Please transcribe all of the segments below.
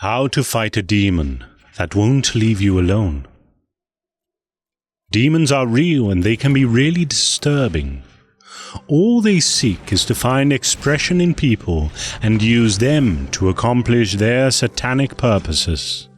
How to fight a demon that won't leave you alone. Demons are real and they can be really disturbing. All they seek is to find expression in people and use them to accomplish their satanic purposes.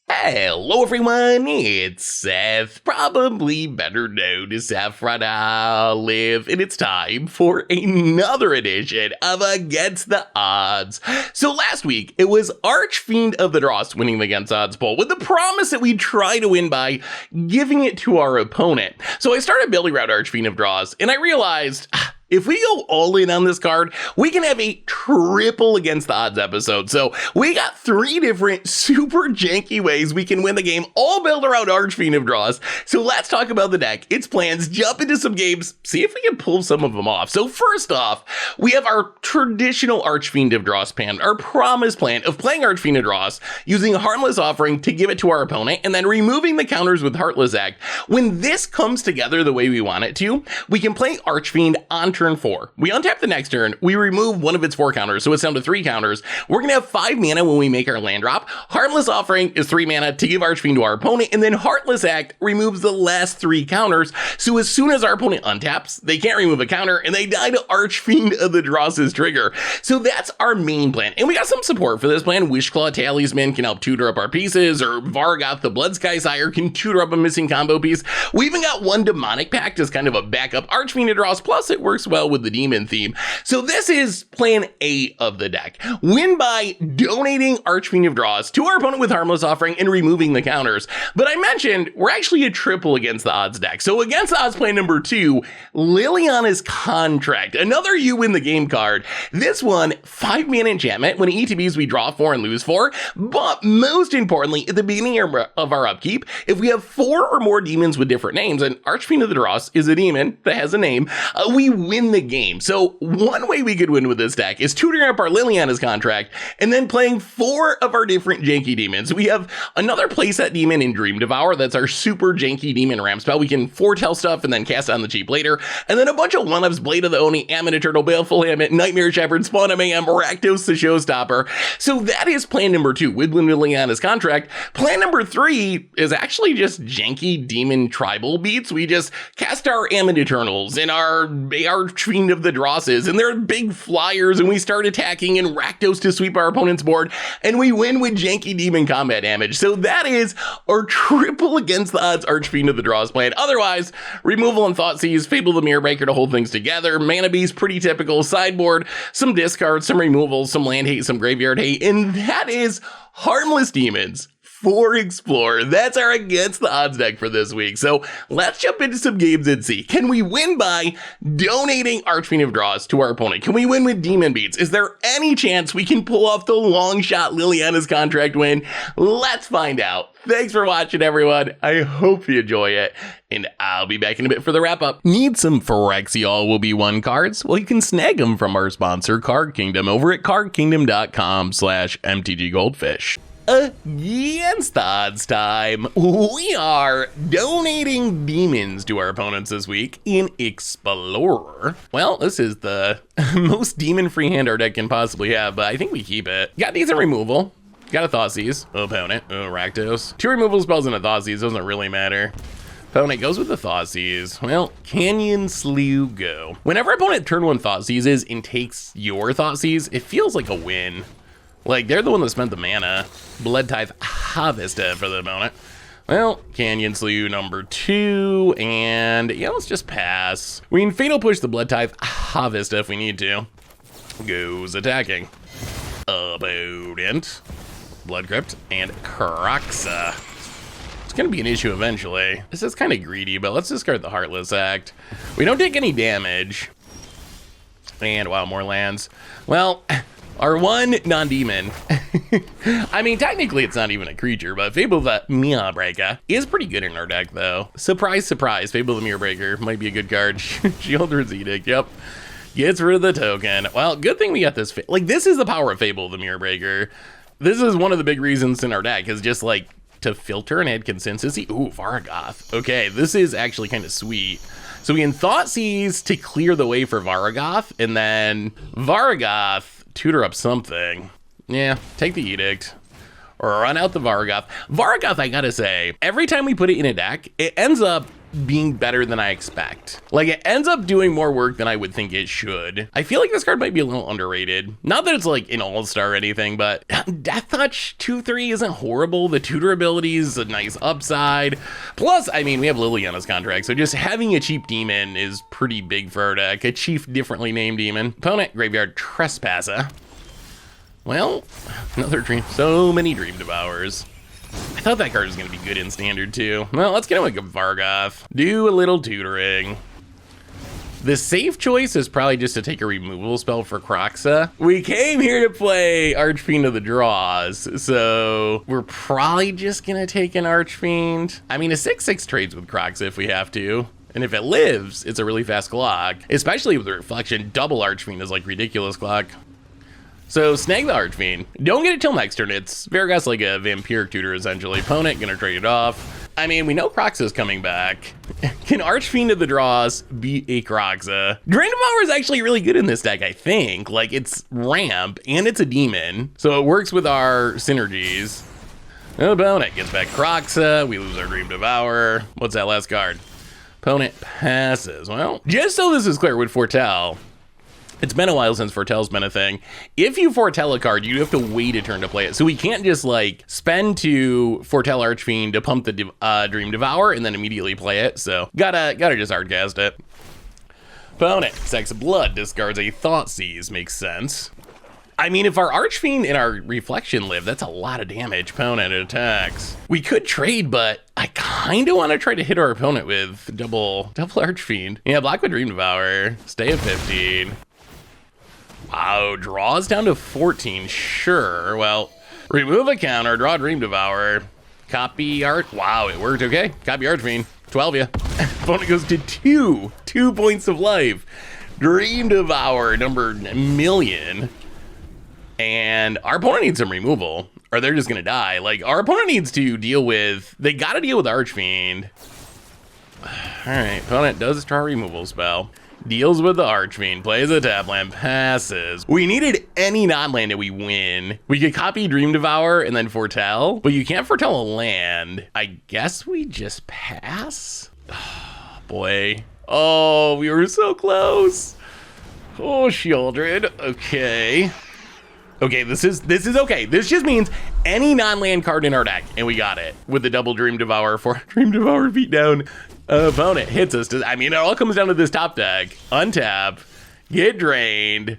Hello everyone, it's Seth, probably better known as Saffron Olive, and it's time for another edition of Against the Odds. So last week, it was Archfiend of the Dross winning the Against Odds poll with the promise that we'd try to win by giving it to our opponent. So I started building around Archfiend of Dross, and I realized, if we go all in on this card, we can have a triple Against the Odds episode. So we got 3 different super janky ways we can win the game, all built around Archfiend of Dross. So let's talk about the deck, its plans, jump into some games, see if we can pull some of them off. So first off, we have our traditional Archfiend of Dross plan, our promise plan of playing Archfiend of Dross, using Harmless Offering to give it to our opponent, and then removing the counters with Heartless Act. When this comes together the way we want it to, we can play Archfiend on turn 4. We untap the next turn, we remove one of its 4 counters, so it's down to 3 counters. We're gonna have 5 mana when we make our land drop. Harmless Offering is 3 mana to give Archfiend to our opponent, and then Heartless Act removes the last 3 counters, so as soon as our opponent untaps, they can't remove a counter, and they die to Archfiend of the Dross's trigger. So that's our main plan, and we got some support for this plan. Wishclaw Talisman can help tutor up our pieces, or Vargoth the Bloodsky Sire can tutor up a missing combo piece. We even got one Demonic Pact as kind of a backup Archfiend of Dross, plus it works well with the demon theme. So this is plan A of the deck. Win by donating Archfiend of Dross to our opponent with Harmless Offering and removing the counters. But I mentioned we're actually a triple Against the Odds deck. So Against the Odds plan number 2, Liliana's Contract, another you win the game card. This one, 5 mana enchantment. When it ETBs, we draw 4 and lose 4. But most importantly, at the beginning of our upkeep, if we have 4 or more demons with different names, and Archfiend of the Dross is a demon that has a name, we win the game. So one way we could win with this deck is tutoring up our Liliana's Contract and then playing 4 of our different janky demons. We have another playset demon in Dream Devour. That's our super janky demon ramp spell. We can foretell stuff and then cast it on the cheap later. And then a bunch of 1-ups, Blade of the Oni, Ammon Eternal, Baleful Hamlet, Nightmare Shepherd, Spawn of Mayhem, Rakdos the Showstopper. So that is plan number 2 with Liliana's Contract. Plan number 3 is actually just janky demon tribal beats. We just cast our Ammon Eternals and our Archfiend of the Drosses, and they're big flyers, and we start attacking and Rakdos to sweep our opponent's board, and we win with janky demon combat damage. So that is our triple Against the Odds Archfiend of the Dross plan. Otherwise, removal and Thoughtseize, Fable the Mirrorbreaker to hold things together, Mana Beast, pretty typical, sideboard, some discards, some removals, some land hate, some graveyard hate, and that is Harmless Demons for Explorer. That's our Against the Odds deck for this week. So let's jump into some games and see. Can we win by donating Archfiend of Dross to our opponent? Can we win with demon beats? Is there any chance we can pull off the long shot Liliana's Contract win? Let's find out. Thanks for watching, everyone. I hope you enjoy it, and I'll be back in a bit for the wrap up. Need some Phyrexial will be 1 cards? Well, you can snag them from our sponsor, Card Kingdom, over at cardkingdom.com/MTG Goldfish. Against the Odds time, we are donating demons to our opponents this week in Explorer. Well, this is the most demon-free hand our deck can possibly have, but I think we keep it. Got decent removal. Got a Thoughtseize. Opponent. Rakdos. 2 removal spells and a Thoughtseize doesn't really matter. Opponent goes with the Thoughtseize. Well, Canyon Slew go. Whenever opponent turn 1 Thoughtseizes and takes your Thoughtseize, it feels like a win. Like, they're the one that spent the mana. Blood Tithe Harvesta for the opponent. Well, Canyon Slew number 2, and yeah, let's just pass. We can Fatal Push the Blood Tithe Harvesta if we need to. Goes attacking. Opponent. Blood Crypt and Kroxa. It's gonna be an issue eventually. This is kind of greedy, but let's discard the Heartless Act. We don't take any damage. And wow, more lands. Well, our one non-demon, I mean, technically it's not even a creature, but Fable the Mirrorbreaker is pretty good in our deck, though. Surprise, surprise, Fable the Mirrorbreaker might be a good card. Sheoldred's Edict, yep. Gets rid of the token. Well, good thing we got this. Like, this is the power of Fable the Mirrorbreaker. This is one of the big reasons in our deck, is just, like, to filter and add consistency. Ooh, Vargoth. Okay, this is actually kind of sweet. So we can Thoughtseize to clear the way for Vargoth, and then Vargoth tutor up something. Yeah, take the Edict. Run out the Vargoth. Vargoth, I gotta say, every time we put it in a deck, it ends up being better than I expect. Like, it ends up doing more work than I would think it should. I feel like this card might be a little underrated. Not that it's like an all-star or anything, but Death Touch 2/3 isn't horrible. The tutor ability is a nice upside. Plus, I mean, we have Liliana's contract, so just having a cheap demon is pretty big for our deck. A chief differently named demon. Opponent, Graveyard Trespasser. Well, another dream. So many Dream Devours. I thought that card was going to be good in Standard, too. Well, let's get him like a Vargoth. Do a little tutoring. The safe choice is probably just to take a removal spell for Kroxa. We came here to play Archfiend of the Dross, so we're probably just going to take an Archfiend. I mean, a 6/6 trades with Kroxa if we have to. And if it lives, it's a really fast clock, especially with the Reflection. Double Archfiend is like ridiculous clock. So snag the Archfiend. Don't get it till next turn. It's Vargoth's like a vampiric tutor essentially. Opponent gonna trade it off. I mean, we know Kroxa's coming back. Can Archfiend of the Dross beat a Kroxa? Dream Devour is actually really good in this deck, I think. Like, it's ramp and it's a demon, so it works with our synergies. Opponent gets back Kroxa. We lose our Dream Devour. What's that last card? Opponent passes. Well, just so this is clear with Foretell, it's been a while since Foretell's been a thing. If you foretell a card, you have to wait a turn to play it. So we can't just like spend to foretell Archfiend to pump the Dream Devour and then immediately play it. So gotta just hardcast it. Opponent, Sex of Blood, discards a Thoughtseize. Makes sense. I mean, if our Archfiend and our Reflection live, that's a lot of damage. Opponent attacks. We could trade, but I kind of want to try to hit our opponent with double Archfiend. Yeah, block with Dream Devour. Stay at 15. Wow, draws down to 14, sure. Well, remove a counter, draw Dream Devour, copy Art. Wow, it worked, okay. Copy Archfiend, 12 ya. Opponent goes to 2 points of life. Dream Devour, number million. And our opponent needs some removal, or they're just gonna die. Like, our opponent needs to deal with, they gotta deal with Archfiend. All right, opponent does draw a removal spell. Deals with the Archfiend, plays a tap land, passes. We needed any non-land that we win. We could copy Dream Devour and then foretell, but you can't foretell a land. I guess we just pass? Oh, boy. Oh, we were so close. Oh, Shieldred. Okay. Okay, this is okay. This just means any non-land card in our deck, and we got it with the double Dream Devour for Dream Devour beatdown. Opponent hits us. I mean, it all comes down to this top deck. Untap, get drained.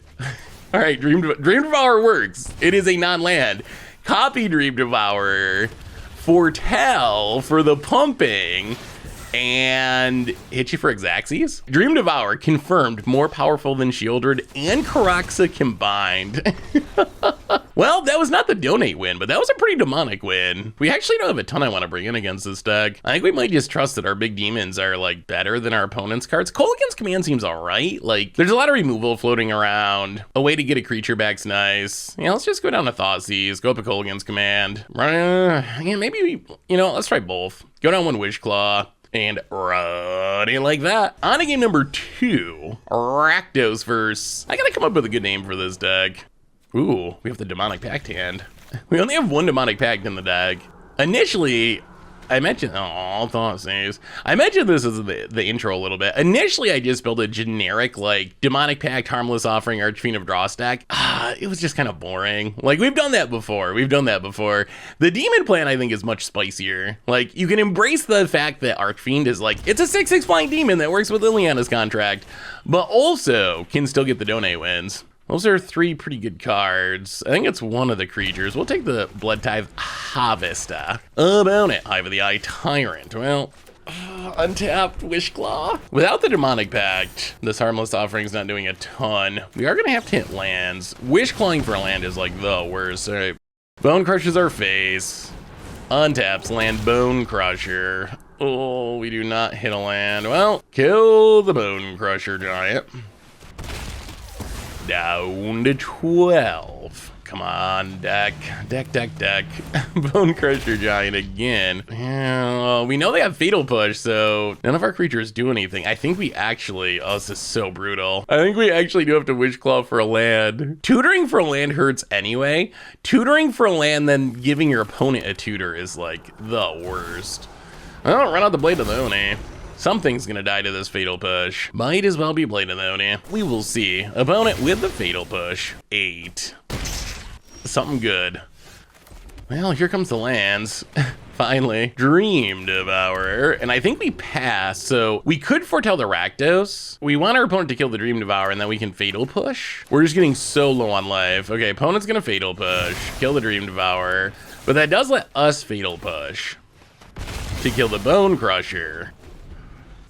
All right, Dream Devour works. It is a non-land. Copy Dream Devour, foretell for the pumping, and hit you for Xaxes. Dream Devour confirmed more powerful than Shieldred and Kroxa combined. Well, that was not the donate win, but that was a pretty demonic win. We actually don't have a ton I want to bring in against this deck. I think we might just trust that our big demons are like better than our opponent's cards. Kolaghan's Command seems all right. Like, there's a lot of removal floating around. A way to get a creature back's nice. Yeah, let's just go down to Thoughtseize, go up to Kolaghan's Command. Yeah, maybe let's try both. Go down one Wishclaw. And run it like that. On to game number 2, Rakdos versus. I gotta come up with a good name for this deck. Ooh, we have the Demonic Pact hand. We only have one Demonic Pact in the deck. Initially, I mentioned, Thoughtseize. I mentioned this as the intro a little bit. Initially, I just built a generic, like, Demonic Pact, Harmless Offering, Archfiend of Dross deck. It was just kind of boring. Like, we've done that before. The Demon plan, I think, is much spicier. Like, you can embrace the fact that Archfiend is, like, it's a 6/6 flying demon that works with Liliana's contract, but also can still get the donate wins. Those are 3 pretty good cards. I think it's one of the creatures. We'll take the Blood Tithe Harvester. Opponent, Hive of the Eye Tyrant. Well, untapped Wishclaw. Without the Demonic Pact, this Harmless Offering's not doing a ton. We are gonna have to hit lands. Wishclawing for a land is like the worst. All right. Bone Crushes our face. Untaps land Bone Crusher. Oh, we do not hit a land. Well, kill the Bone Crusher giant. Down to 12. Come on, deck. Bone Crusher Giant again. Yeah, we know they have Fatal Push, so none of our creatures do anything. I think we actually, oh, this is so brutal. I think we actually do have to Wish Claw for a land. Tutoring for a land hurts anyway. Tutoring for a land, then giving your opponent a tutor is like the worst. Well, run out the Blade of the Oni. Something's gonna die to this Fatal Push. Might as well be Blade of the Oni. We will see. Opponent with the Fatal Push. 8. Something good. Well, here comes the lands. Finally. Dream Devourer. And I think we pass, so we could foretell the Rakdos. We want our opponent to kill the Dream Devourer, and then we can Fatal Push. We're just getting so low on life. Okay, opponent's gonna Fatal Push, kill the Dream Devourer, but that does let us Fatal Push to kill the Bone Crusher.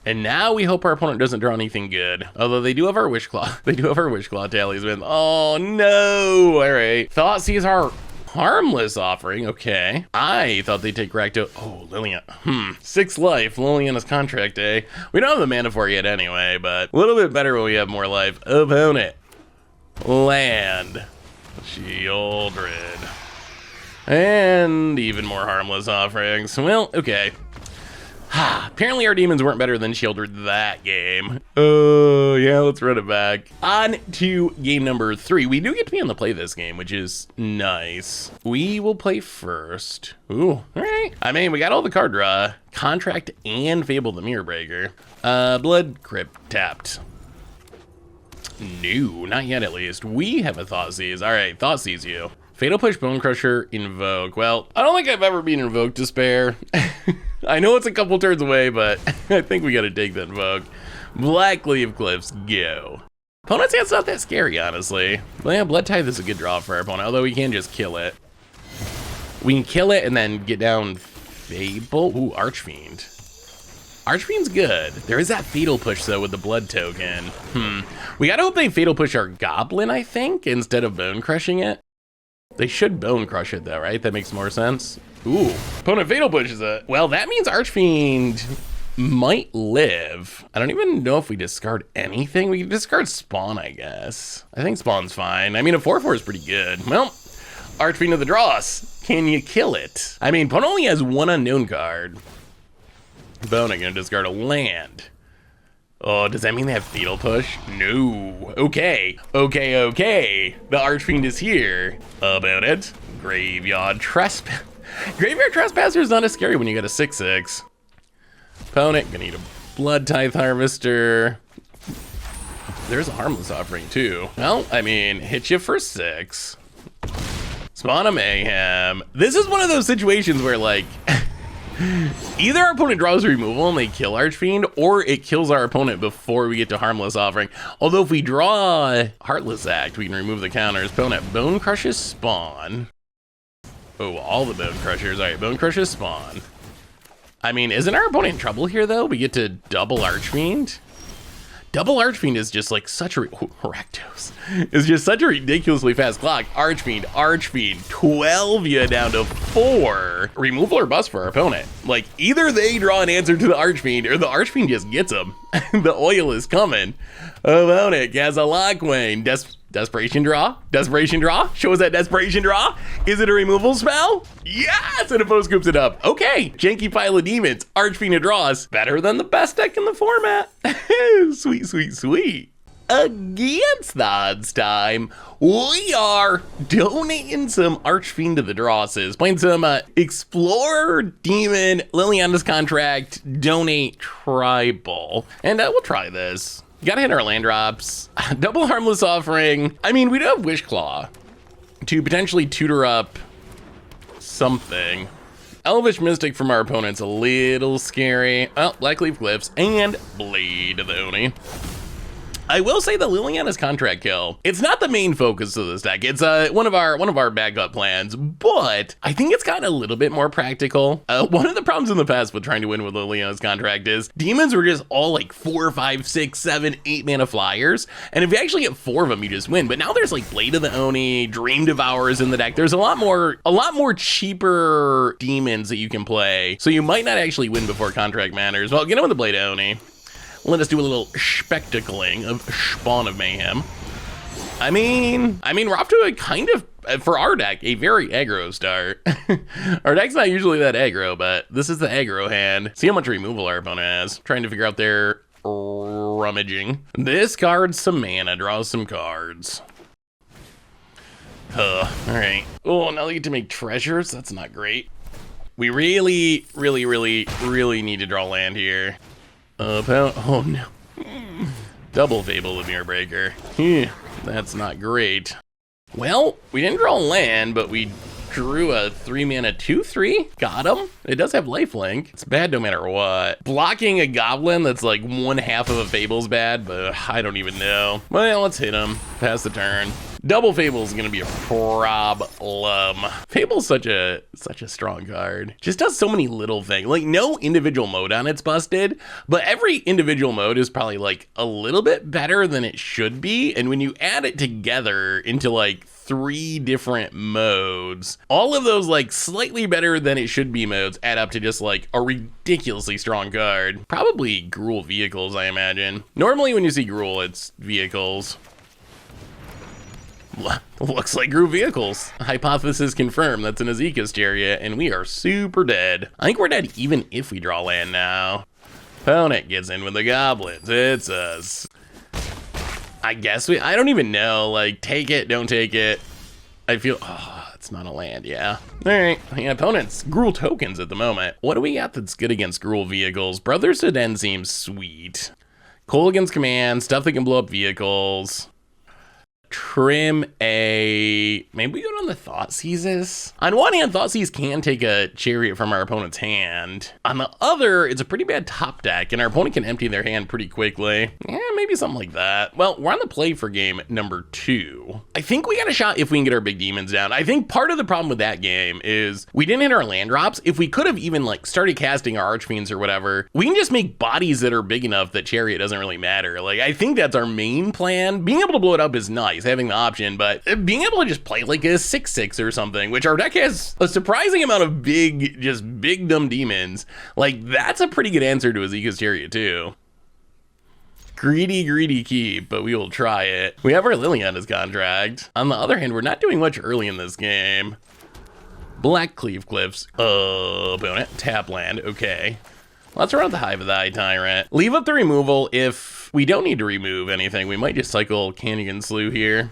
And now we hope our opponent doesn't draw anything good. Although they do have our Wish Claw. They do have our Wish Claw talisman. Oh no! All right. Thoughtseize our Harmless Offering. Okay. I thought they'd take Rakdos. Oh, Liliana. 6 life. Liliana's contract day. We don't have the mana for it yet anyway, but a little bit better when we have more life. Opponent. Land. Shieldred. And even more Harmless Offerings. Well, okay. Apparently our demons weren't better than Shieldred that game. Oh, yeah, let's run it back. On to game number 3. We do get to be on the play this game, which is nice. We will play first. Ooh, all right. I mean, we got all the card draw. Contract and Fable the Mirror Breaker. Blood Crypt tapped. No, not yet at least. We have a Thoughtseize. All right, Thoughtseize you. Fatal Push, Bone Crusher, Invoke. Well, I don't think I've ever been Invoked Despair. I know it's a couple turns away, but I think we gotta take that Invoke. Black Leaf Cliffs, go. Opponent's hand's not that scary, honestly. But yeah, Blood Tithe is a good draw for our opponent, although we can just kill it. We can kill it and then get down Fable. Ooh, Archfiend. Archfiend's good. There is that Fatal Push, though, with the Blood token. We gotta hope they Fatal Push our Goblin, I think, instead of Bone Crushing it. They should Bone Crush it, though, right? That makes more sense. Ooh, opponent Fatal Pushes it. Well, that means Archfiend might live. I don't even know if we discard anything. We can discard Spawn, I guess. I think Spawn's fine. I mean, a 4/4 is pretty good. Well, Archfiend of the Dross. Can you kill it? I mean, opponent only has 1 unknown card. Opponent gonna discard a land. Oh, does that mean they have Fatal Push? No. Okay. The Archfiend is here. About it. Graveyard Trespass. Graveyard Trespasser is not as scary when you get a 6/6. Opponent gonna need a Blood Tithe Harvester. There's a Harmless Offering too. Well, I mean, hit you for 6. Spawn of Mayhem. This is one of those situations where, like, either our opponent draws removal and they kill Archfiend, or it kills our opponent before we get to Harmless Offering. Although if we draw Heartless Act, we can remove the counters. Opponent Bone Crushes Spawn. Oh, all the Bone Crushers. All right, Bone Crushes Spawn. I mean, isn't our opponent in trouble here, though? We get to double Archfiend. Double Archfiend is just like such a Rakdos. It's just such a ridiculously fast clock. Archfiend, 12 you down to 4. Removal or bust for our opponent. Like, either they draw an answer to the Archfiend or the Archfiend just gets them. The oil is coming. Opponent has a Lockwayne. Desperation draw? Show us that desperation draw. Is it a removal spell? Yes, and opponent scoops it up. Okay, janky pile of demons. Archfiend draws. Better than the best deck in the format. Sweet. Against the odds time, we are donating some Archfiend to the Drosses. Playing some Explorer, Demon, Liliana's Contract, Donate Tribal. And we'll try this. Gotta hit our land drops. Double Harmless Offering. I mean, we do have Wish Claw to potentially tutor up something. Elvish Mystic from our opponent's a little scary. Oh, Black Leaf Glyphs and Blade of the Oni. I will say the Liliana's Contract kill. It's not the main focus of this deck. It's one of our backup plans, but I think it's gotten a little bit more practical. One of the problems in the past with trying to win with Liliana's Contract is demons were just all like 4, 5, 6, 7, 8 mana flyers, and if you actually get 4 of them, you just win. But now there's like Blade of the Oni, Dream Devourers in the deck. There's a lot more cheaper demons that you can play, so you might not actually win before Contract matters. Well, get on with the Blade of Oni. Let us do a little spectacling of Spawn of Mayhem. I mean, we're off to a kind of, for our deck, a very aggro start. Our deck's not usually that aggro, but this is the aggro hand. See how much removal our opponent has. Trying to figure out their rummaging. This card's some mana, draws some cards. All right. Oh, now they get to make treasures. That's not great. We really need to draw land here. Oh no. Double Fable of Mirror Breaker. That's not great. Well, we didn't draw land, but we drew a 3-mana 2/3. Got him. It does have lifelink. It's bad no matter what. Blocking a goblin that's like 1/2 of a Fable's bad, but I don't even know. Well, let's hit him. Pass the turn. Double Fable is gonna be a problem. Fable's such a strong card. Just does so many little things. Like no individual mode on it's busted, but every individual mode is probably like a little bit better than it should be. And when you add it together into like 3 different modes, all of those like slightly better than it should be modes add up to just like a ridiculously strong card. Probably Gruul vehicles, I imagine. Normally when you see Gruul, it's vehicles. Looks like Gruul vehicles. Hypothesis confirmed. That's an Azeka's chariot, and we are super dead. I think we're dead even if we draw land now. Opponent gets in with the goblins. It's us. I guess I don't even know. Like, take it, don't take it. I feel, it's not a land, yeah. All right, yeah, opponent's Gruul tokens at the moment. What do we got that's good against Gruul vehicles? Brothers to Den seems sweet. Coal against command, stuff that can blow up vehicles. Trim maybe we go on the Thoughtseizes. On one hand, Thoughtseize can take a chariot from our opponent's hand. On the other, it's a pretty bad top deck, and our opponent can empty their hand pretty quickly. Yeah, maybe something like that. Well, we're on the play for game number 2. I think we got a shot if we can get our big demons down. I think part of the problem with that game is we didn't hit our land drops. If we could have even like started casting our Archfiends or whatever, we can just make bodies that are big enough that chariot doesn't really matter. Like, I think that's our main plan. Being able to blow it up is nice, having the option, but being able to just play like a 6/6 or something, which our deck has a surprising amount of big dumb demons, like that's a pretty good answer to Azeka's chariot too. Greedy keep, but we will try it. We have our Liliana's contract. On the other hand, we're not doing much early in this game. Black Cleave Cliffs. Opponent. Tap land. Okay. Let's run the Hive of the Eye Tyrant. Leave up the removal. If we don't need to remove anything, we might just cycle Canyon Slew here.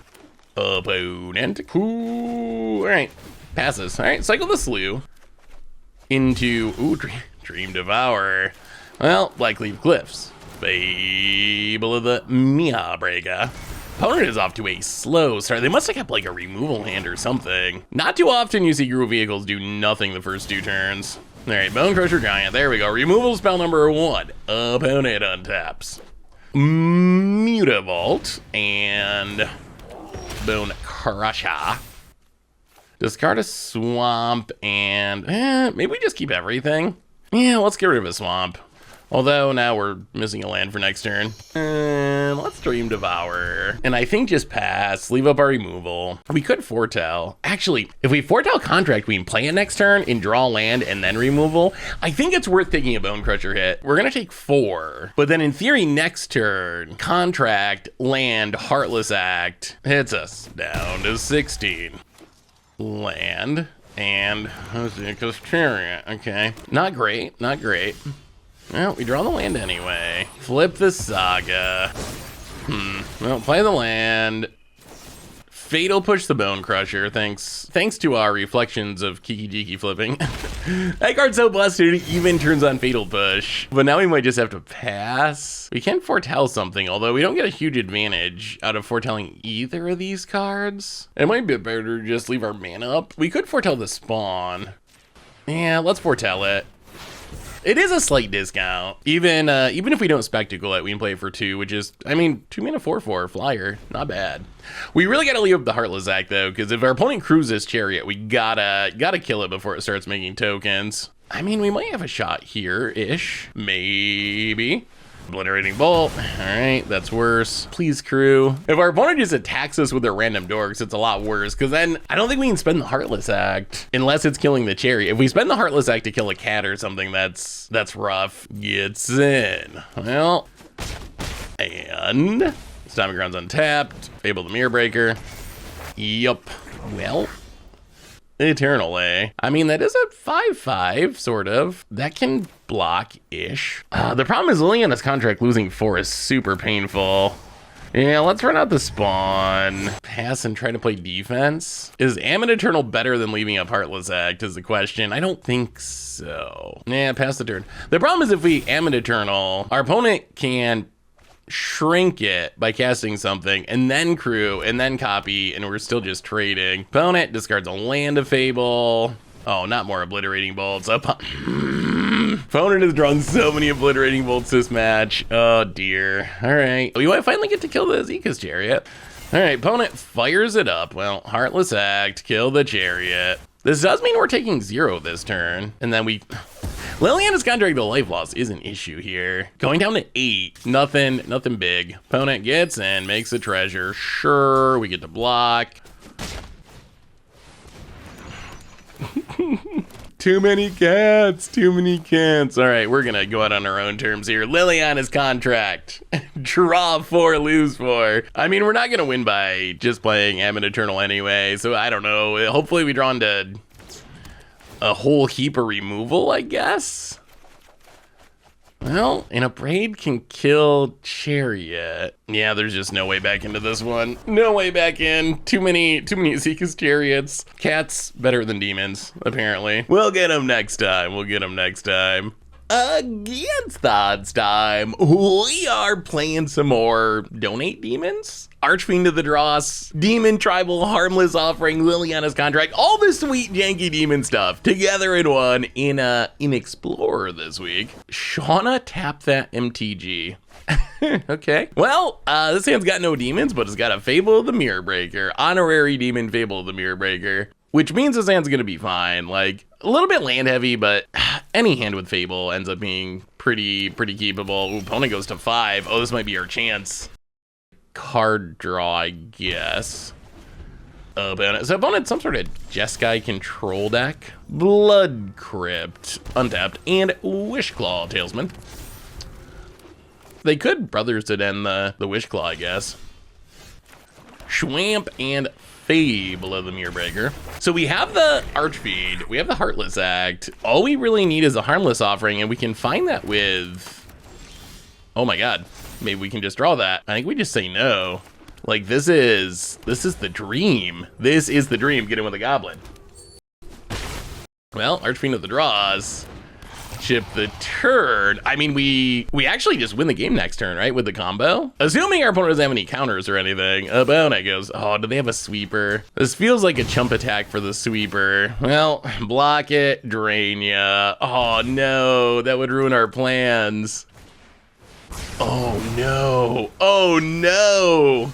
Opponent. Ooh, all right. Passes. All right, cycle the Slew into Dream Devourer. Well, Black Cleave Cliffs. Fable of the Mirror Breaker. Opponent is off to a slow start. They must have kept like a removal hand or something. Not too often you see Gruul vehicles do nothing the first 2 turns. All right, Bone Crusher Giant. There we go. Removal spell number 1. Opponent untaps. Mutavault and Bone Crusher. Discard a swamp and maybe we just keep everything. Yeah, let's get rid of a swamp. Although now we're missing a land for next turn. Let's Dream Devour. And I think just pass, leave up our removal. We could foretell. Actually, if we foretell contract, we can play it next turn and draw land and then removal. I think it's worth taking a Bone Crusher hit. We're gonna take 4. But then in theory, next turn, contract, land, Heartless Act hits us down to 16. Land and Azeka's chariot. Okay, not great, not great. Well, we draw the land anyway. Flip the Saga. Well, play the land. Fatal Push the Bone Crusher. Thanks to our reflections of Kiki Jiki flipping. That card's so busted it even turns on Fatal Push. But now we might just have to pass. We can foretell something, although we don't get a huge advantage out of foretelling either of these cards. It might be better to just leave our mana up. We could foretell the spawn. Yeah, let's foretell it. It is a slight discount. Even if we don't spectacle it, we can play it for 2, which is, I mean, 2 mana 4/4 flyer, not bad. We really gotta leave up the Heartless Act though, because if our opponent cruises Chariot, we gotta kill it before it starts making tokens. I mean, we might have a shot here-ish, maybe. Obliterating Bolt. All right, that's worse. Please, crew. If our opponent just attacks us with their random dorks, it's a lot worse, because then I don't think we can spend the Heartless Act unless it's killing the Chariot. If we spend the Heartless Act to kill a cat or something, that's rough. Gets in. Well, and Stomping Ground's untapped. Fable the Mirror Breaker. Yup. Well, Eternal, eh? I mean, that is a 5/5, sort of. That can block-ish. The problem is Liliana's contract losing 4 is super painful. Yeah, let's run out the spawn. Pass and try to play defense. Is Ammon Eternal better than leaving up Heartless Act is the question. I don't think so. Yeah, pass the turn. The problem is if we Ammon Eternal, our opponent can shrink it by casting something and then crew and then copy, and we're still just trading. Opponent discards a land of Fable. Oh, not more Obliterating Bolts. Opponent has drawn so many Obliterating Bolts this match. Oh dear. All right, we might finally get to kill the Zika's Chariot. All right, opponent fires it up. Well, Heartless Act, kill the Chariot. This does mean we're taking 0 this turn, and then we... Liliana's contract to life loss is an issue here. Going down to 8, nothing big. Opponent gets in, makes a treasure. Sure, we get to block. Too many cats, too many cats. All right, we're gonna go out on our own terms here. Liliana's contract. Draw 4, lose 4. I mean, we're not gonna win by just playing Ammon Eternal anyway, so I don't know. Hopefully we draw into a whole heap of removal, I guess. Well, an Abrade can kill Chariot. Yeah, there's just no way back into this one. No way back in. Too many Zika's Chariots. Cats better than demons, apparently. We'll get them next time. Against odds time, we are playing some more Donate Demons. Archfiend of the Dross, Demon Tribal, Harmless Offering, Liliana's Contract, all the sweet janky demon stuff together in one in Explorer this week. Shauna, tap that MTG. Okay. Well, this hand's got no demons, but it's got a Fable of the Mirror Breaker, honorary demon Fable of the Mirror Breaker, which means this hand's gonna be fine. Like, a little bit land heavy, but any hand with Fable ends up being pretty keepable. Ooh, opponent goes to 5. Oh, this might be our chance. Card draw, I guess. Opponent. So opponent, some sort of Jeskai control deck. Blood Crypt, untapped, and Wishclaw Talesman. They could Brothers to end the Wishclaw, I guess. Schwamp and Fable of the Mirror Breaker. So we have the Archfiend, we have the Heartless Act. All we really need is a Harmless Offering, and we can find that with... Oh my god. Maybe we can just draw that. I think we just say no. Like, this is the dream. This is the dream, get in with a goblin. Well, Archfiend of the Dross. Chip the turn. I mean, we actually just win the game next turn, right? With the combo. Assuming our opponent doesn't have any counters or anything. Opponent goes, oh, do they have a sweeper? This feels like a chump attack for the sweeper. Well, block it, drain ya. Oh no, that would ruin our plans. Oh no, oh no.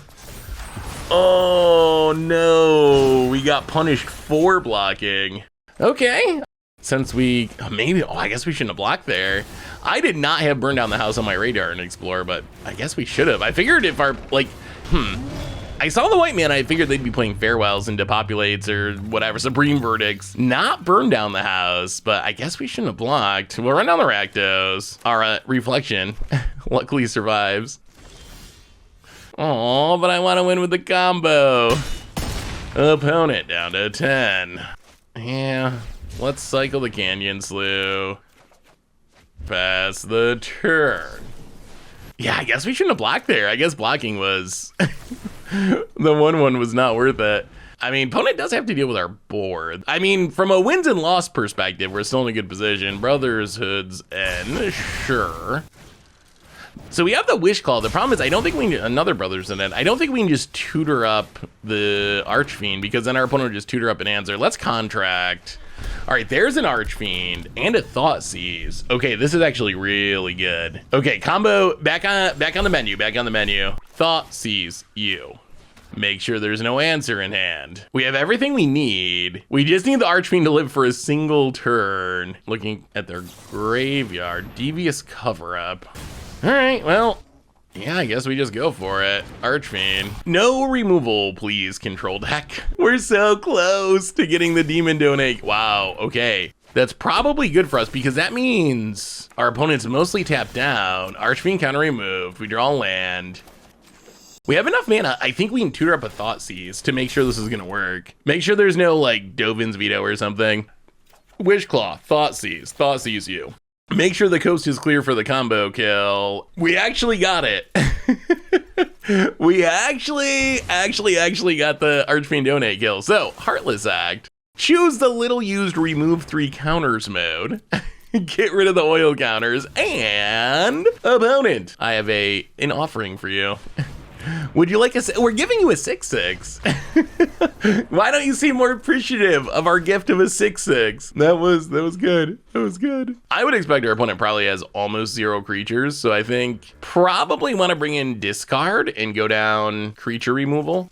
Oh no, we got punished for blocking. Okay. Since we, maybe, oh, I guess we shouldn't have blocked there. I did not have Burn Down the House on my radar in Explore, but I guess we should have. I figured if our, like, I saw the white man, I figured they'd be playing Farewells and Depopulates or whatever, Supreme Verdicts, not Burn Down the House, but I guess we shouldn't have blocked. We'll run down the Rakdos. Our Reflection luckily survives. Oh, but I want to win with the combo. Opponent down to 10. Yeah. Let's cycle the Canyon Slough. Pass the turn. Yeah, I guess we shouldn't have blocked there. I guess blocking was... the 1/1 was not worth it. I mean, opponent does have to deal with our board. I mean, from a wins and loss perspective, we're still in a good position. Brothers, Hoods, and sure. So we have the Wish Call. The problem is I don't think we need another Brothers in it. I don't think we can just tutor up the Archfiend because then our opponent will just tutor up an answer. Let's contract. All right, there's an Archfiend and a Thoughtseize. Okay, this is actually really good. Okay, combo back on the menu. Thoughtseize you. Make sure there's no answer in hand. We have everything we need. We just need the Archfiend to live for a single turn. Looking at their graveyard, Devious Cover-Up. All right, well, yeah, I guess we just go for it. Archfiend. No removal, please, control deck. We're so close to getting the Demon Donate. Wow, okay. That's probably good for us because that means our opponent's mostly tapped down. Archfiend counter removed. We draw land. We have enough mana. I think we can tutor up a Thought Seize to make sure this is gonna work. Make sure there's no like Dovin's Veto or something. Wishclaw, Thought Seize you. Make sure the coast is clear for the combo kill. We actually got it. We actually got the Archfiend Donate kill. So, Heartless Act. Choose the little used remove 3 counters mode. Get rid of the oil counters. And opponent. I have an offering for you. Would you like we're giving you a 6/6. Why don't you seem more appreciative of our gift of a 6/6? That was good. That was good. I would expect our opponent probably has almost 0 creatures, so I think probably want to bring in discard and go down creature removal.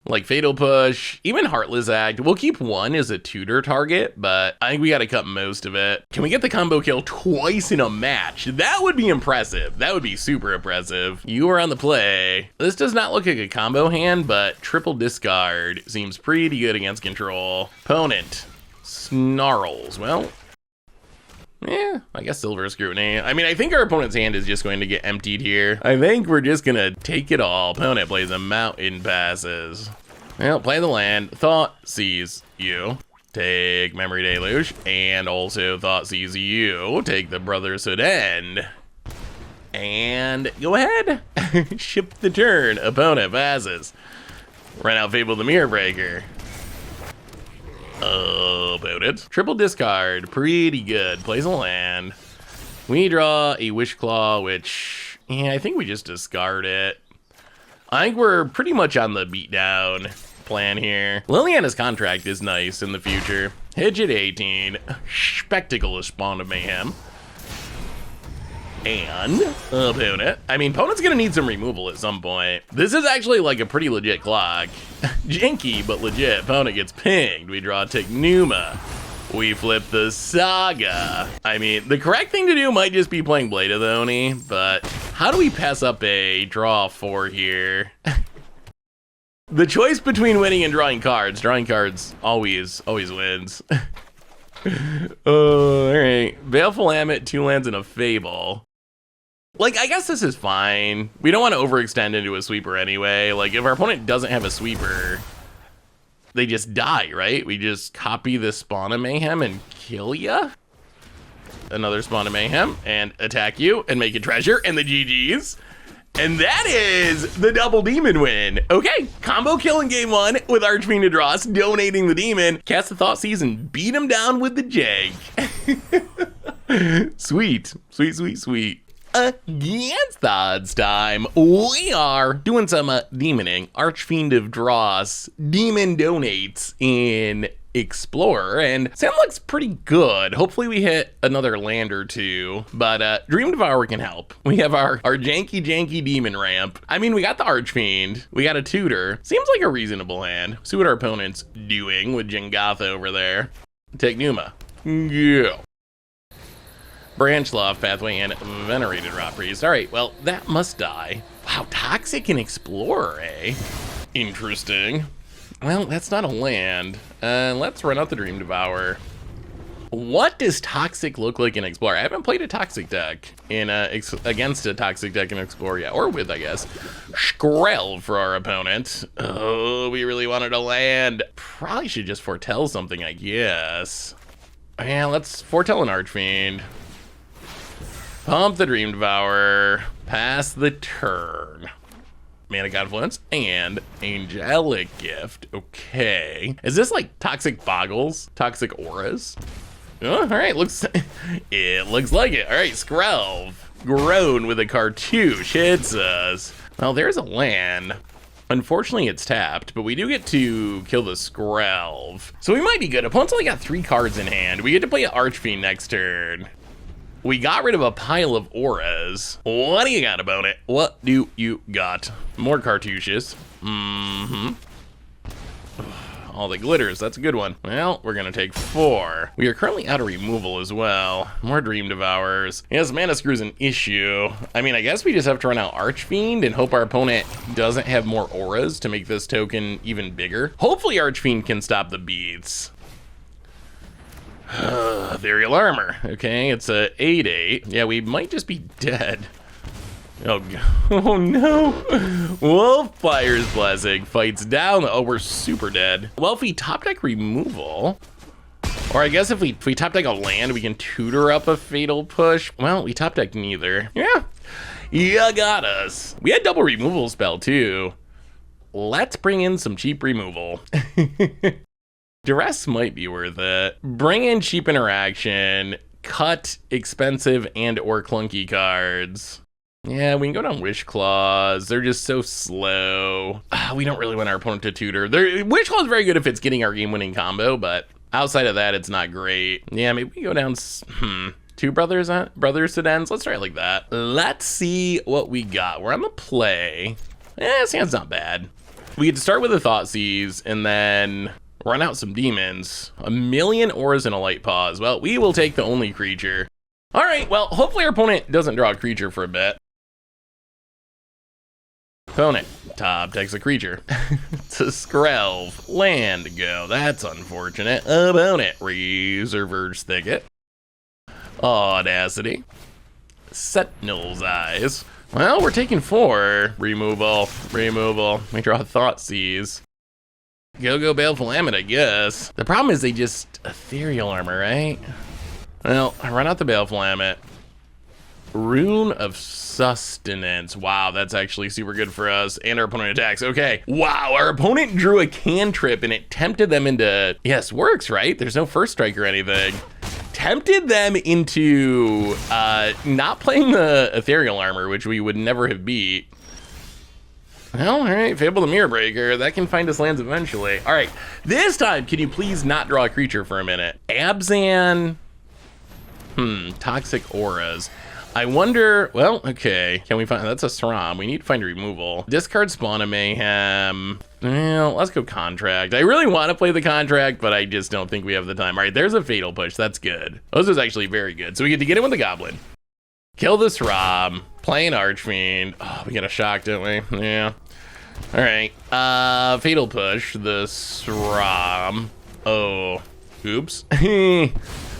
Like Fatal Push, even Heartless Act. We'll keep 1 as a tutor target, but I think we got to cut most of it. Can we get the combo kill twice in a match? That would be impressive. That would be super impressive. You are on the play. This does not look like a combo hand, but triple discard seems pretty good against control. Opponent snarls. Well, yeah, I guess Silver Scrutiny. I mean, I think our opponent's hand is just going to get emptied here. I think we're just gonna take it all. Opponent plays a Mountain Passes. Well, play the land. Thought Seize you. Take Memory Deluge. And also Thought Seize you. Take the Brotherhood End. And go ahead. Ship the turn. Opponent passes. Run out Fable the Mirror Breaker. About it. Triple discard, pretty good. Plays a land. We draw a Wishclaw, which, yeah, I think we just discard it. I think we're pretty much on the beatdown plan here. Liliana's contract is nice in the future. Hedge at 18. Spectacle is Spawn of Mayhem. And opponent. I mean, opponent's gonna need some removal at some point. This is actually like a pretty legit clock. Janky, but legit. Opponent gets pinged. We draw Technuma. We flip the Saga. I mean, the correct thing to do might just be playing Blade of the Oni, but how do we pass up a draw 4 here? The choice between winning and drawing cards always wins. All right. Baleful Ammit, 2 lands and a Fable. Like, I guess this is fine. We don't want to overextend into a sweeper anyway. Like, if our opponent doesn't have a sweeper, they just die, right? We just copy the Spawn of Mayhem and kill ya. Another Spawn of Mayhem and attack you and make a treasure and the GGs. And that is the double demon win. Okay, combo kill in game 1 with Archfiend to Dross, donating the demon, cast the Thought Seize and beat him down with the jank. Sweet, sweet, sweet, sweet. Against the odds time, we are doing some demoning. Archfiend of Dross, demon donates in Explorer, and Sam looks pretty good. Hopefully we hit another land or 2, but Dream Devourer can help. We have our janky demon ramp. I mean, we got the Archfiend, we got a tutor. Seems like a reasonable hand. See what our opponent's doing with Jengatha over there. Take Numa. Yeah. Branch Loft, Pathway, and Venerated Rot Priest. All right, well, that must die. Wow, Toxic and Explorer, eh? Interesting. Well, that's not a land. Let's run out the Dream Devourer. What does Toxic look like in Explorer? I haven't played a Toxic deck in against a Toxic deck in Explorer yet, or with, I guess. Skrell for our opponent. Oh, we really wanted a land. Probably should just foretell something, I guess. Yeah, let's foretell an Archfiend. Pump the Dream Devourer. Pass the turn. Mana Confluence and Angelic Gift. Okay. Is this like Toxic Boggles? Toxic Auras? Oh, all right, it looks like it. All right, Skrelv. Grown with a cartouche hits us. Well, there's a land. Unfortunately, it's tapped, but we do get to kill the Skrelv. So we might be good. Opponent's only got 3 cards in hand. We get to play an Archfiend next turn. We got rid of a pile of auras. What do you got about it? What do you got? More cartouches. All the glitters, that's a good one. Well, we're gonna take 4. We are currently out of removal as well. More Dream Devourers. Yes, Mana Screw's an issue. I mean, I guess we just have to run out Archfiend and hope our opponent doesn't have more auras to make this token even bigger. Hopefully Archfiend can stop the beats. Ethereal Armor. Okay, it's a 8/8. Yeah, we might just be dead. Oh no. Wolfire's Blessing fights down. Oh, we're super dead. Well, if we top deck removal, or I guess if we top deck a land, we can tutor up a Fatal Push. Well, we top deck neither. Yeah, you got us. We had double removal spell too. Let's bring in some cheap removal. Duress might be worth it. Bring in cheap interaction, cut expensive and or clunky cards. Yeah, we can go down Wish Claws. They're just so slow. We don't really want our opponent to tutor. Wish Claw is very good if it's getting our game-winning combo, but outside of that, it's not great. Yeah, maybe we go down, two brothers sedans. Let's try it like that. Let's see what we got. We're on the play. This hand's not bad. We get to start with a Thoughtseize and then run out some demons. 1,000,000 auras and a light pause. Well, we will take the only creature. All right, well, hopefully our opponent doesn't draw a creature for a bit. Opponent top decks a creature. It's a Skrelv. Land go. That's unfortunate. Opponent Reserver's Thicket. Audacity. Sentinel's Eyes. Well, we're taking 4. Removal. We draw Thoughtseize. Go Baleful Ammon, I guess. The problem is they just Ethereal Armor, right? Well, I run out the Baleful Ammon. Rune of Sustenance. Wow, that's actually super good for us. And our opponent attacks. Okay. Wow, our opponent drew a cantrip and it tempted them into... Yes, works, right? There's no first strike or anything. Tempted them into not playing the Ethereal Armor, which we would never have beat. Well, all right, Fable the Mirror Breaker. That can find us lands eventually. All right, this time, can you please not draw a creature for a minute? Abzan. Toxic Auras. I wonder, well, okay. Can we find, that's a Sram. We need to find removal. Discard Spawn of Mayhem. Well, let's go Contract. I really want to play the Contract, but I just don't think we have the time. All right, there's a Fatal Push. That's good. Those is actually very good. So we get to get in with the Goblin. Kill the Sram. Play an Archfiend. Oh, we got a shock, don't we? Yeah. All right. Fatal Push. The Sram. Oh, oops.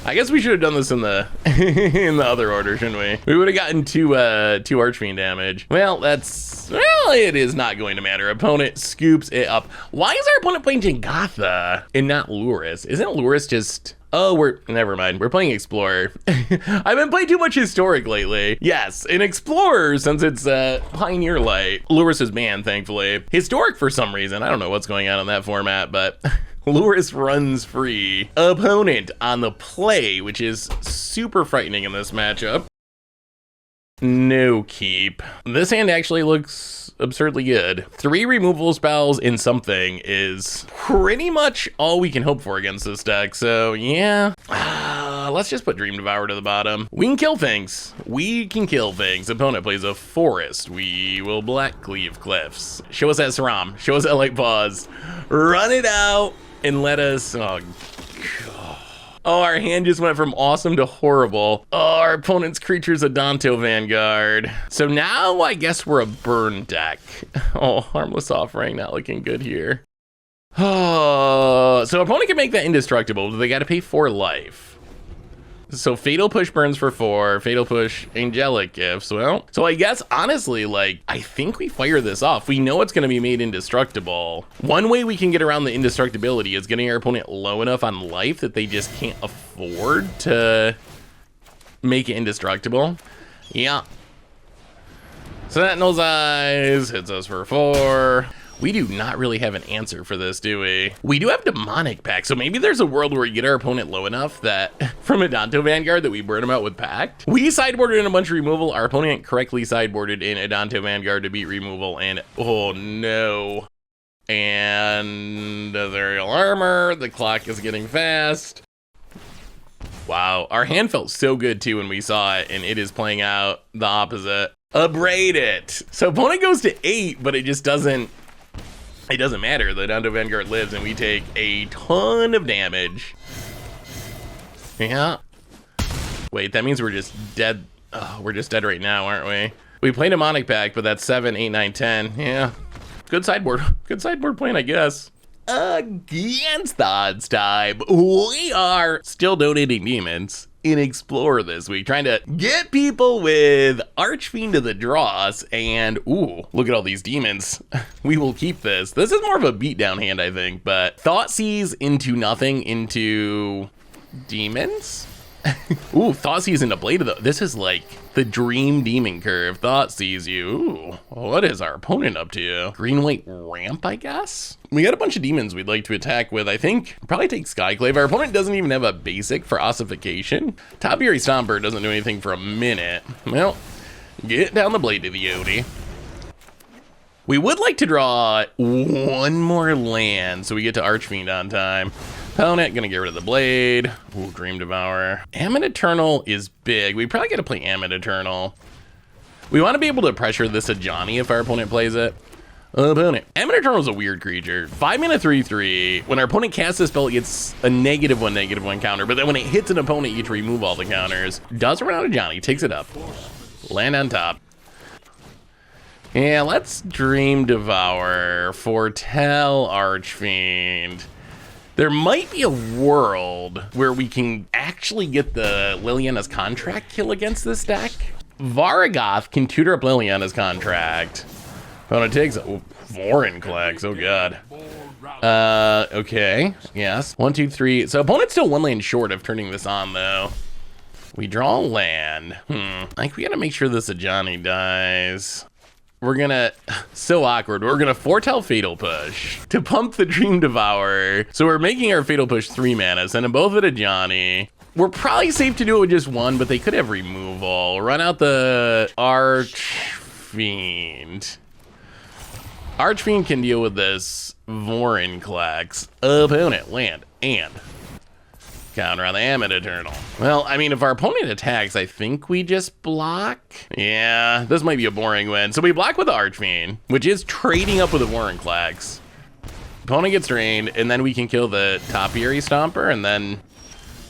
I guess we should have done this in the in the other order, shouldn't we? We would have gotten two Archfiend damage. Well, it is not going to matter. Opponent scoops it up. Why is our opponent playing Jengatha and not Lurrus? Isn't Lurrus just... Oh, never mind. We're playing Explorer. I've been playing too much Historic lately. Yes, an Explorer, since it's Pioneer Light. Lurrus is banned, thankfully. Historic for some reason. I don't know what's going on in that format, but... Lurrus runs free. Opponent on the play, which is super frightening in this matchup. No keep. This hand actually looks absurdly good. 3 removal spells in something is pretty much all we can hope for against this deck. So yeah, let's just put Dream Devourer to the bottom. We can kill things. Opponent plays a Forest. We will Black Cleave Cliffs. Show us that Saram. Show us that Light Pause. Run it out and let us, oh, God. Oh, our hand just went from awesome to horrible. Oh, our opponent's creature's a Danto Vanguard. So now I guess we're a burn deck. Oh, Harmless Offering not looking good here. Oh, so opponent can make that indestructible, but they gotta pay 4 life. So Fatal Push burns for 4, Fatal Push Angelic Gifts. Well, so I guess honestly, like, I think we fire this off. We know it's gonna be made indestructible. One way we can get around the indestructibility is getting our opponent low enough on life that they just can't afford to make it indestructible. Yeah. Sentinel's Eyes hits us for 4. We do not really have an answer for this, do we? We do have Demonic Pact, so maybe there's a world where we get our opponent low enough that from a Danto Vanguard that we burn him out with Pact. We sideboarded in a bunch of removal. Our opponent correctly sideboarded in a Danto Vanguard to beat removal, and oh no. And Ethereal Armor, the clock is getting fast. Wow, our hand felt so good too when we saw it, and it is playing out the opposite. Abrade it. So opponent goes to 8, but it just doesn't matter. The Danto Vanguard lives and we take a ton of damage. Yeah. Wait, that means we're just dead. Oh, we're just dead right now, aren't we? We play Demonic Pact, but that's 7, 8, 9, 10. Yeah. Good sideboard. Good sideboard plan, I guess. Against the odds time, we are still donating demons. in Explore this week, trying to get people with Archfiend of the Dross, and ooh, look at all these demons. We will keep this. This is more of a beatdown hand, I think, but Thoughtseize into nothing into demons? Ooh, Thoughtseize into Blade of the... This is like the dream demon curve. Thoughtseize you. Ooh, what is our opponent up to? Green-white ramp, I guess? We got a bunch of demons we'd like to attack with. I think probably take Skyclave. Our opponent doesn't even have a basic for ossification. Topiary Stomper doesn't do anything for a minute. Well, get down the Blade to the Yodi. We would like to draw one more land so we get to Archfiend on time. Opponent, gonna get rid of the Blade. Ooh, Dream Devourer. Ammon Eternal is big. We probably gotta play Ammon Eternal. We wanna be able to pressure this Ajani if our opponent plays it. Opponent. Ammon Eternal is a weird creature. 5 mana 3/3. When our opponent casts a spell, it gets a -1/-1 counter, but then when it hits an opponent, you get to remove all the counters. Does run out of Ajani, takes it up. Land on top. Yeah, let's Dream Devour, Foretell Archfiend. There might be a world where we can actually get the Liliana's Contract kill against this deck. Varagath can tutor up Liliana's Contract. Opponent takes Vorinclex, oh god. Okay, yes. 1, 2, 3. So opponent's still 1 land short of turning this on though. We draw a land. I think we gotta make sure this Ajani dies. We're gonna, so awkward, we're gonna Foretell Fatal Push to pump the Dream Devourer. So we're making our Fatal Push 3 mana, sending both at Ajani. We're probably safe to do it with just one, but they could have removal. Run out the Archfiend. Archfiend can deal with this Vorinclex. Opponent, land, and counter on the Ammon Eternal. Well, I mean, if our opponent attacks, I think we just block. Yeah, this might be a boring win. So we block with the Archfiend, which is trading up with a Vorinclex. Opponent gets drained, and then we can kill the Topiary Stomper, and then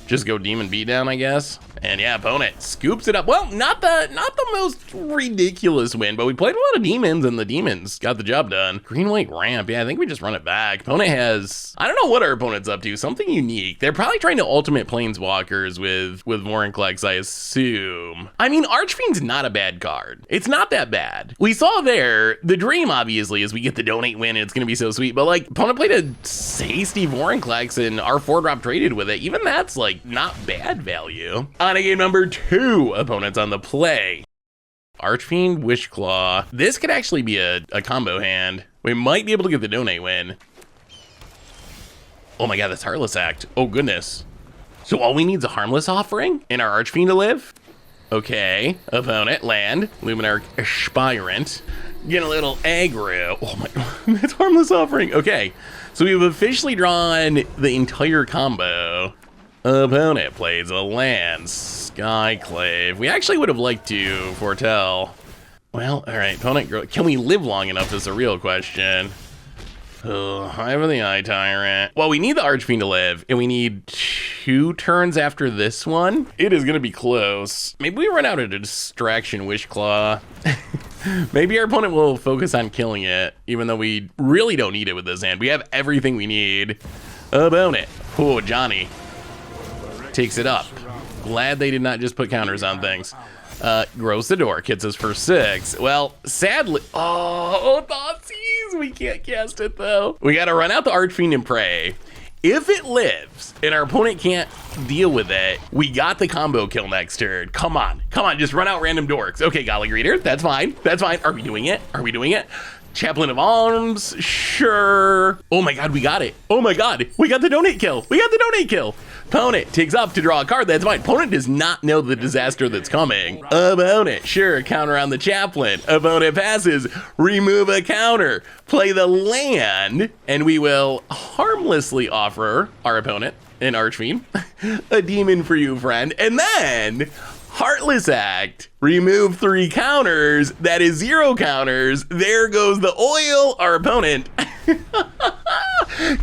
just go Demon Beatdown, I guess. And yeah, opponent scoops it up. Well, not the most ridiculous win, but we played a lot of demons, and the demons got the job done. Green-white ramp. Yeah, I think we just run it back. Opponent has, I don't know what our opponent's up to. Something unique. They're probably trying to ultimate Planeswalkers with Vorinclex, I assume. I mean, Archfiend's not a bad card. It's not that bad. We saw there, the dream, obviously, is we get the donate win, and it's going to be so sweet. But, like, opponent played a hasty Vorinclex, and our 4-drop traded with it. Even that's, like, not bad value. On a game number 2, opponents on the play. Archfiend, Wishclaw. This could actually be a combo hand. We might be able to get the donate win. Oh my god, that's Heartless Act. Oh goodness. So all we need is a Harmless Offering and our Archfiend to live? Okay, opponent, land, Luminar Aspirant. Get a little aggro. Oh my god, that's Harmless Offering. Okay, so we've officially drawn the entire combo. Opponent plays a land, Skyclave. We actually would have liked to foretell. Well, all right, opponent, can we live long enough is a real question. Oh, I have the Eye Tyrant. Well, we need the Archfiend to live, and we need 2 turns after this one. It is gonna be close. Maybe we run out of Distraction Wishclaw. Maybe our opponent will focus on killing it, even though we really don't need it with this hand. We have everything we need. Opponent, oh, Johnny. Takes it up. Glad they did not just put counters on things. Grows the door, hits us for 6. Well, sadly, oh, Thoughtseize, we can't cast it though. We gotta run out the Archfiend and pray. If it lives and our opponent can't deal with it, we got the combo kill next turn. Come on, just run out random dorks. Okay, Golly Greeter, that's fine. Are we doing it? Chaplain of Arms, sure. Oh my god, we got it. Oh my god, we got the donate kill. Opponent takes up to draw a card. That's fine. Opponent does not know the disaster that's coming. Opponent, sure, counter on the Chaplain. Opponent passes, remove a counter, play the land, and we will harmlessly offer our opponent, an Archfiend, a demon for you, friend. And then Heartless Act, remove 3 counters. That is 0 counters. There goes the oil. Our opponent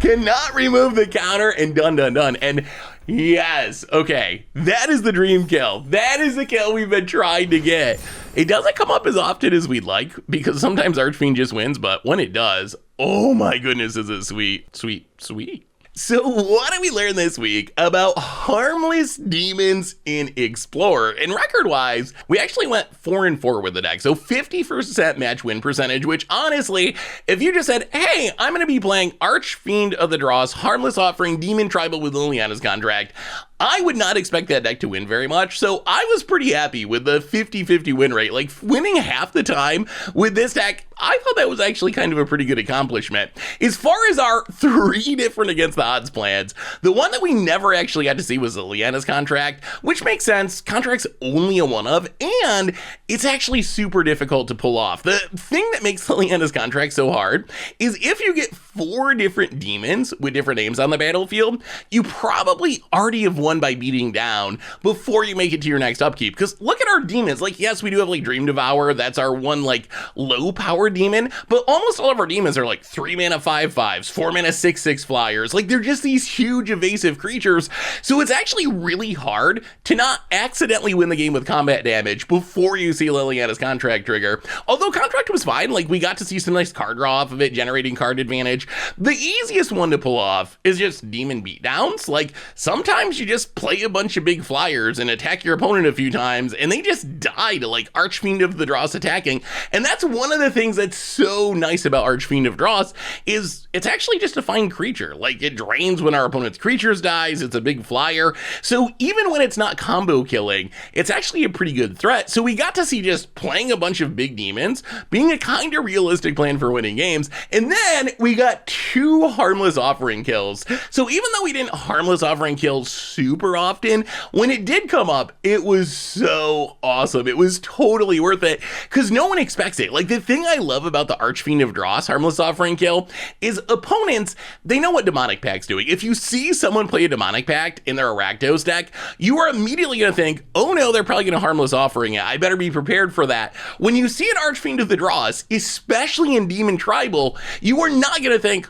cannot remove the counter, and done. And yes, okay, that is the dream kill. That is the kill we've been trying to get. It doesn't come up as often as we'd like, because sometimes Archfiend just wins, but when it does, oh my goodness, is it sweet. So what did we learn this week about harmless demons in Explorer? And record-wise, we actually went 4-4 with the deck. So 50% match win percentage, which honestly, if you just said, hey, I'm going to be playing Archfiend of the Dross, Harmless Offering, Demon Tribal with Liliana's Contract, I would not expect that deck to win very much, so I was pretty happy with the 50-50 win rate. Like, winning half the time with this deck, I thought that was actually kind of a pretty good accomplishment. As far as our 3 different against the odds plans, the one that we never actually got to see was Liliana's Contract, which makes sense. Contract's only a one-of, and it's actually super difficult to pull off. The thing that makes Liliana's Contract so hard is if you get 4 different demons with different names on the battlefield, you probably already have won by beating down before you make it to your next upkeep. Because look at our demons. Like, yes, we do have like Dream Devourer. That's our one like low power demon, but almost all of our demons are like 3 mana 5/5s, 4 mana 6/6 flyers. Like, they're just these huge evasive creatures. So it's actually really hard to not accidentally win the game with combat damage before you see Liliana's Contract trigger. Although Contract was fine, like we got to see some nice card draw off of it, generating card advantage. The easiest one to pull off is just demon beatdowns. Like, sometimes you just play a bunch of big flyers and attack your opponent a few times, and they just die to like Archfiend of the Dross attacking. And that's one of the things that's so nice about Archfiend of Dross is it's actually just a fine creature. Like, it drains when our opponent's creatures dies. It's a big flyer. So even when it's not combo killing, it's actually a pretty good threat. So we got to see just playing a bunch of big demons being a kind of realistic plan for winning games. And then we got 2 Harmless Offering kills. So even though we didn't Harmless Offering kill super often, when it did come up, it was so awesome. It was totally worth it because no one expects it. Like, the thing I love about the Archfiend of Dross Harmless Offering kill is opponents, they know what Demonic Pact's doing. If you see someone play a Demonic Pact in their Rakdos deck, you are immediately going to think, oh no, they're probably going to Harmless Offering it. I better be prepared for that. When you see an Archfiend of the Dross, especially in Demon Tribal, you are not going to think,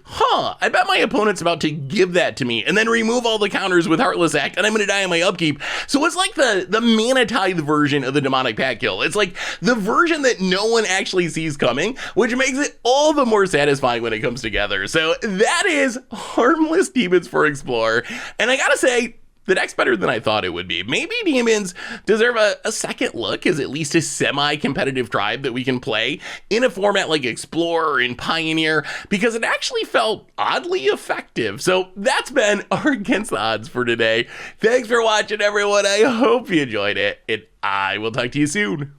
I bet my opponent's about to give that to me and then remove all the counters with Heartless Act and I'm going to die on my upkeep. So it's like the Mana Tithe version of the Demonic Pact kill. It's like the version that no one actually sees coming, which makes it all the more satisfying when it comes together. So that is Harmless Demons for Explorer. And I gotta say, the deck's better than I thought it would be. Maybe demons deserve a second look as at least a semi-competitive tribe that we can play in a format like Explorer or in Pioneer, because it actually felt oddly effective. So that's been our Against the Odds for today. Thanks for watching, everyone. I hope you enjoyed it, and I will talk to you soon.